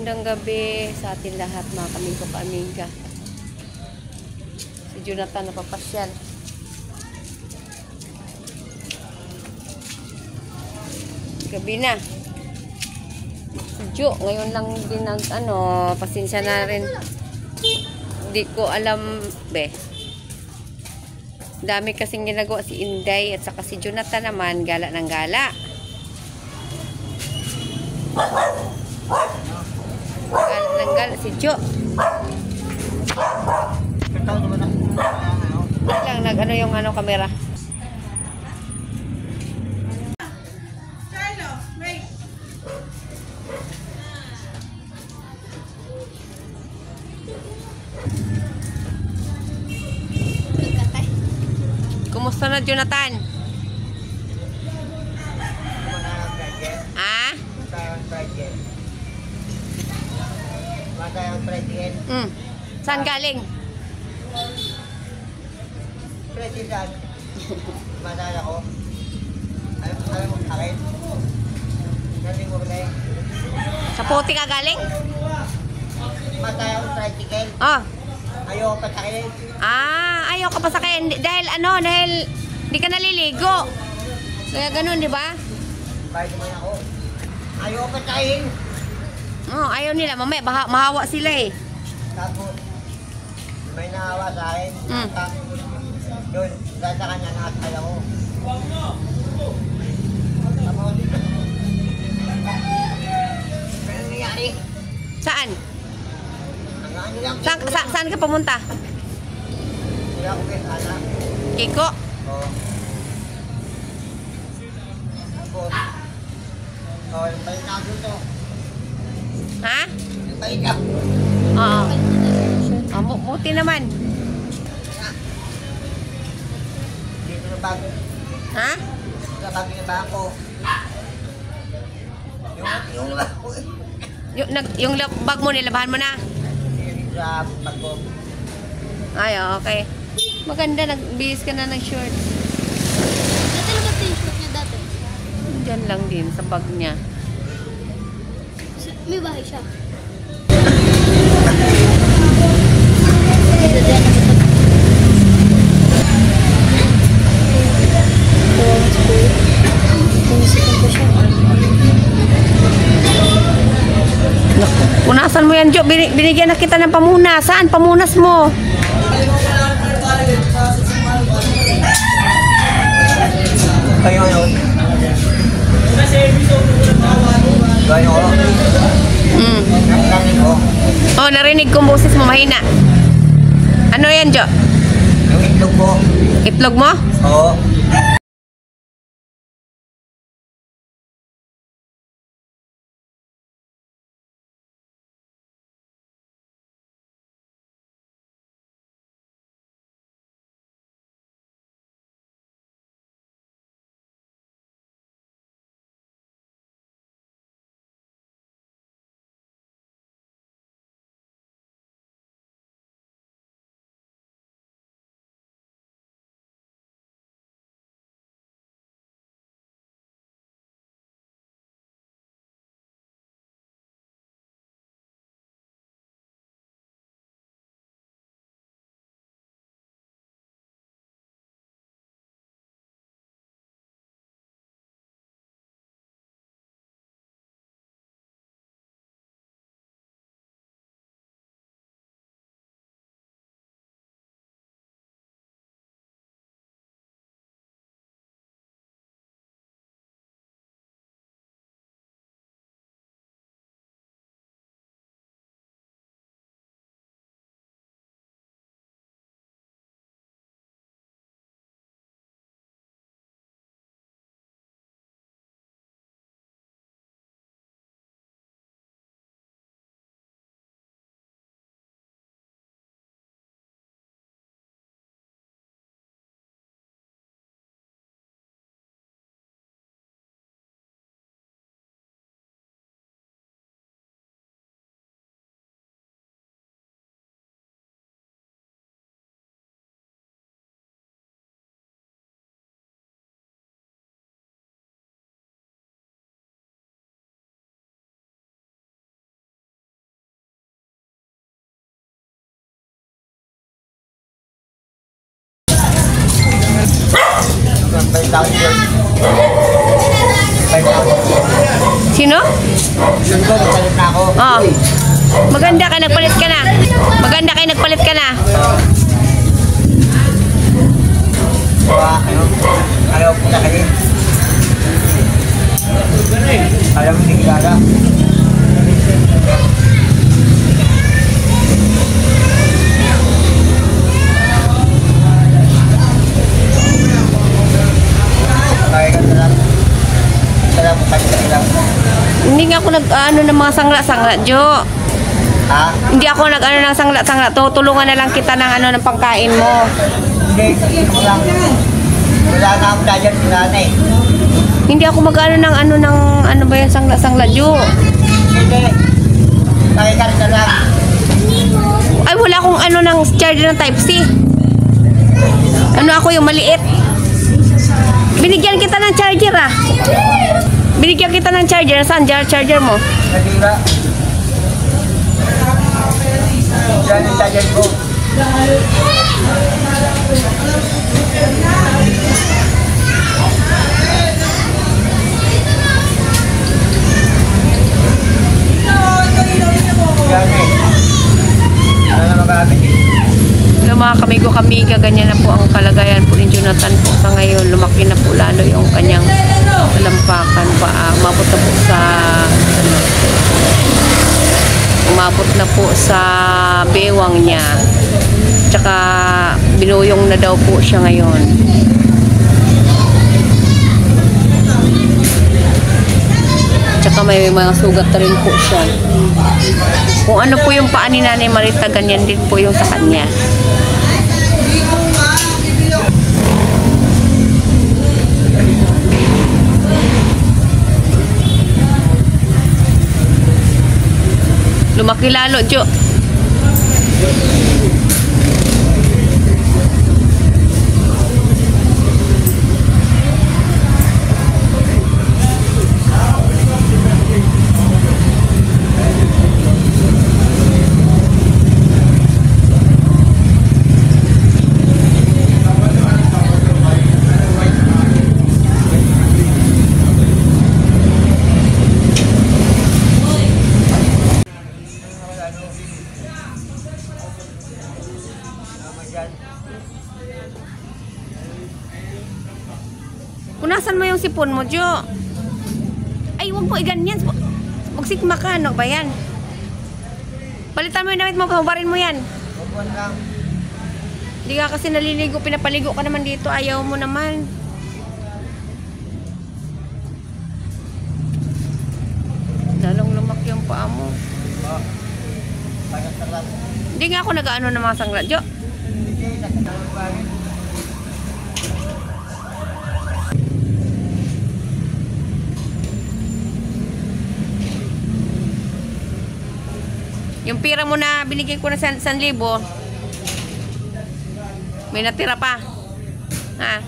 magandang gabi sa atin lahat mga kamingko-kamingka. Si Jonathan napapasyal. Gabi na. Si Jo, ngayon lang din pasensya na rin. Hindi ko alam, be. Dami kasing ginagawa si Inday at saka si Jonathan naman, gala ng gala. Gala si Jo. Lang nag-ano yung kamera. Kumusta na, Jonathan? Ah? Saan galing? President, madala ko. Alam mo akin? Galing mo ba? Sa puti ka galing? Matay ako tricycle. Oh. Ayaw pa sa akin. Ayaw ka pa sa akin. Dahil di ka naliligo. Kaya ganun, di ba? Bayad naman ako. Ayaw pa sa akin. Oh, ayaw nila. Mamaya, mahawa sila eh. Tapos, may nahawa sa akin. Yun, dahil sa kanya nakasal ako. Tapos, ano nangyari? Saan? Ano lang? Saan ka pumunta? Wala ko kesala. Kiko? Oo. Tapos, balik na ako dito. Ha? Balik na. Oo. Buti naman. Dito na bago. Ha? Sa bago na ba ako? Yung bag ko. Yung bag mo, nilabahan mo na? Sa bag ko. Ay, okay. Maganda, nagbihis ka na ng shorts. Dati labas yung short niya dati. Diyan lang din, sa bag niya. May bahay siya. Punasan mo yan, Jo. Binigyan na kita ng pamunas. Saan pamunas mo? Kayo yun. Kayo ko. Narinig ko. Oh, narinig kong boses mo, mahina. Ano yan, Jo? Yung itlog ko. Itlog mo? Oo. 5,000. 5,000. Sino? Linggo, nagpalit na ako. Oh. Maganda ka, nagpalit ka na. Maganda ka, nagpalit ka na. Ayaw po na kayo. Alam mo, hindi gala. Kaya ka lang. Salamat kayo lang. Hindi nga ako nag-ano ng mga sangla-sangla, Jo. Ha? Hindi ako nag-ano ng sangla-sangla. Tutulungan na lang kita ng ano ng pangkain mo. Hindi, kasi lang. Wala na akong dadyan sila na eh. Hindi ako mag-ano ng ano ba yung sangla-sangla, Jo. Hindi. Kaya ka na lang. Ay, wala akong ano ng charger ng Type-C. Ano ako yung maliit. Binigyan kita ng charger ah. Binigyan kita ng charger. Saan charger mo? Nadira. Yan yung dadyan ko. Yan eh. Ano na magamit eh. Mga kamigo-kamiga, ganyan na po ang kalagayan po ni Jonathan po sa ngayon. Lumaki na po lalo yung kanyang lampakan pa. Umabot na po sa bewang niya. Tsaka binuyong na daw po siya ngayon. Tsaka may mga sugat na rin po siya. Kung ano po yung paa ni Nanay Marita, ganyan din po yung sa kanya. Lumaki lalo, Jo. Punasan mo yung sipon mo, Jo. Ay, huwag mo iganyan. Magsikma ka, ano ba yan? Palitan mo yung damit mo, pahubarin mo yan. Huwag lang. Hindi ka kasi naliligo, pinapaligo ka naman dito. Ayaw mo naman. Lalong lumaki yung paa mo. Oh. Kaya ka lang. Hindi nga ako nag-ano ng mga sangla, Jo. Hindi, nakatawag pa rin. Yung pira mo na binigay ko na 1,000, may natira pa. Ha?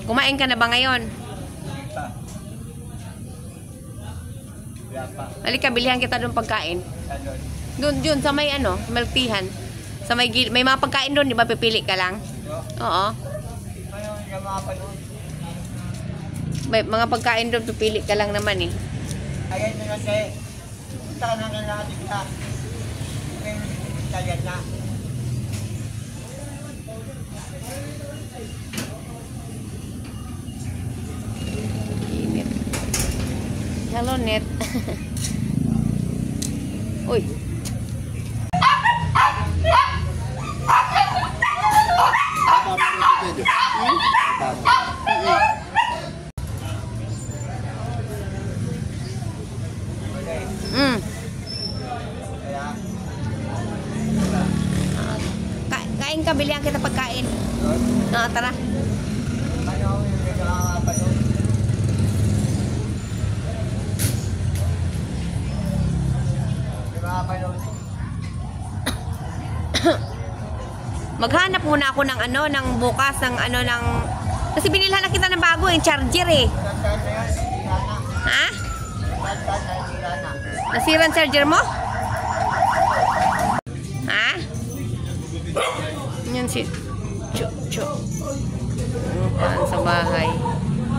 Kumain ka na ba ngayon? Wala pa. Halika, bilihan kita doon pagkain. Salon. Doon sa may ano, sa maltihan. Sa may mga pagkain doon, di ba pipili ka lang? Oo. Ano yung mga panood? May mga pagkain doon, pipili ka lang naman eh. Ayan na lang kayo. Punta ka na natin ka. Ngayon na yan na. Init. Hello, Net. Uy. Kain ka, bilihan kita pagkain. Tara. Ano yung mga panood? Yung mga panood. Maghanap muna ako ng ano, ng bukas, ng ano, ng... Kasi binilhan na kita ng bago, yung charger eh. Saan na yan? Sira na. Ha? Saan na sira na? Nasira ang charger mo? Ha? Yan si Chucho. Paan sa bahay.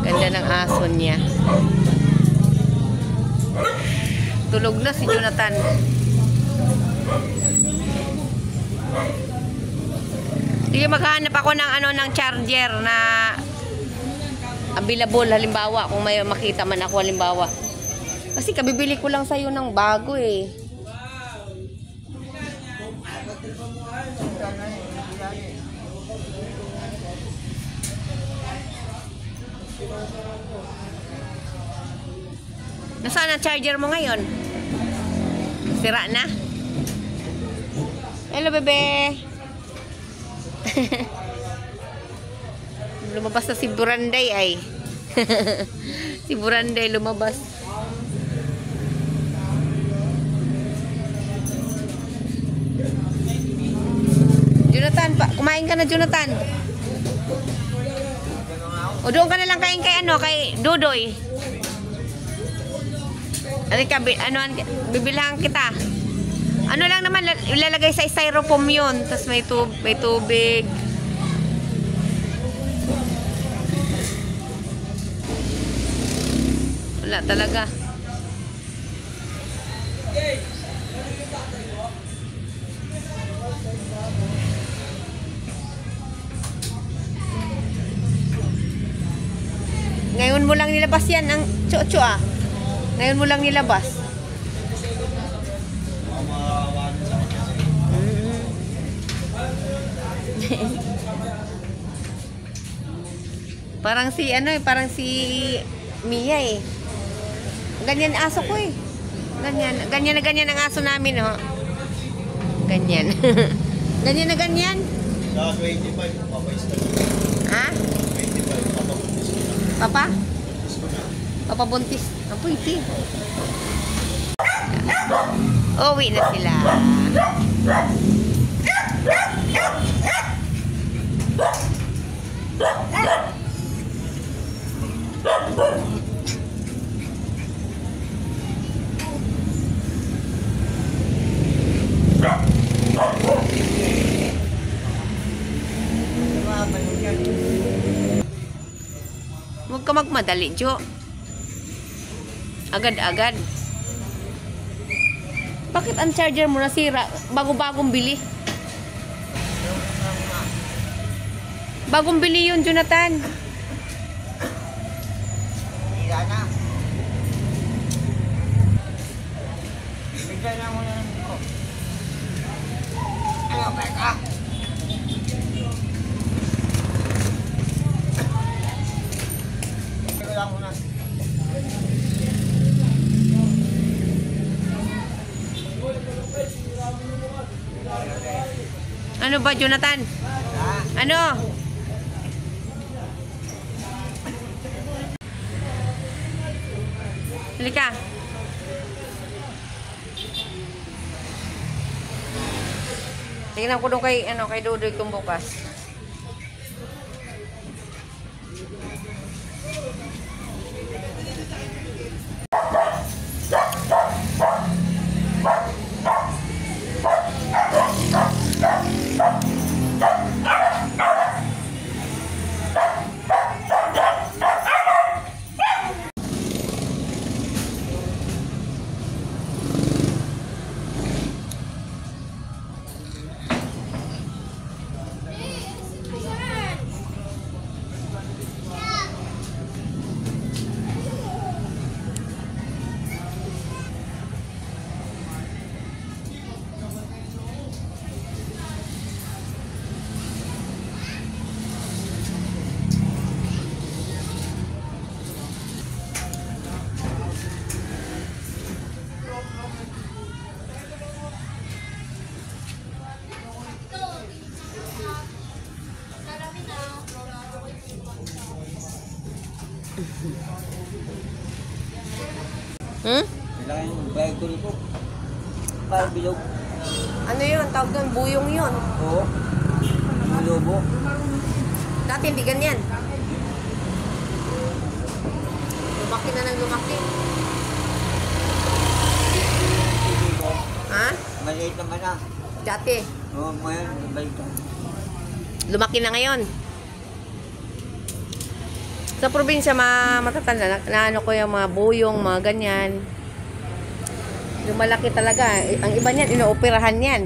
Ganda ng aso niya. Tulog na si Jonathan. Sige, maghahanap ako ng ng charger na available halimbawa kung may makita man ako halimbawa. Kasi kabibili ko lang sa'yo ng bago eh. Nasaan ang charger mo ngayon? Sira na? Hello, bebe. Lumabas na si Buranday ay. Si Buranday lumabas. Jonathan, kumain ka na, Jonathan. O doon ka na lang kain kay kay Dudoy. Alika, bibilang kita. Ano lang naman, ilalagay sa styrofoam yun. Tapos may tubig. Wala talaga. Ngayon mo lang nilabas yan ang Chucho ah. Ngayon mo lang nilabas. Parang si parang si Mia eh. Ganyan aso ko eh. Ganyan ang aso namin oh. Ganyan. Ganyan na ganyan. Sa 25, papayos. Ha? 25, Papa? Papa buntis. Ang pwede. Uwi na sila. Huwag ka magmadali, Jo. Agad-agad. Bakit ang charger mo nasira? Bago-bagong bili. Bagong bili yun, Jonathan. Hila na. Bigyan na muna ng ko. Ano, Becca? Bigyan lang muna. Ano ba, Jonathan? Ano? Halika. Tingnan ko doon kay Dudoy kung bukas. Kailangan yung bayag ko rin po. Para bilog. Ano yun? Tawag doon, buyong yun. Oo. Yung lobo. Dati hindi ganyan. Lumaki na ng lumaki. Ha? Maliit naman na. Dati. Oo, ngayon, baliktad. Lumaki na ngayon. Sa probinsya, matatanda na ano ko yung mga buyong, mga ganyan. Lumalaki talaga. Ang iba niyan, inooperahan yan.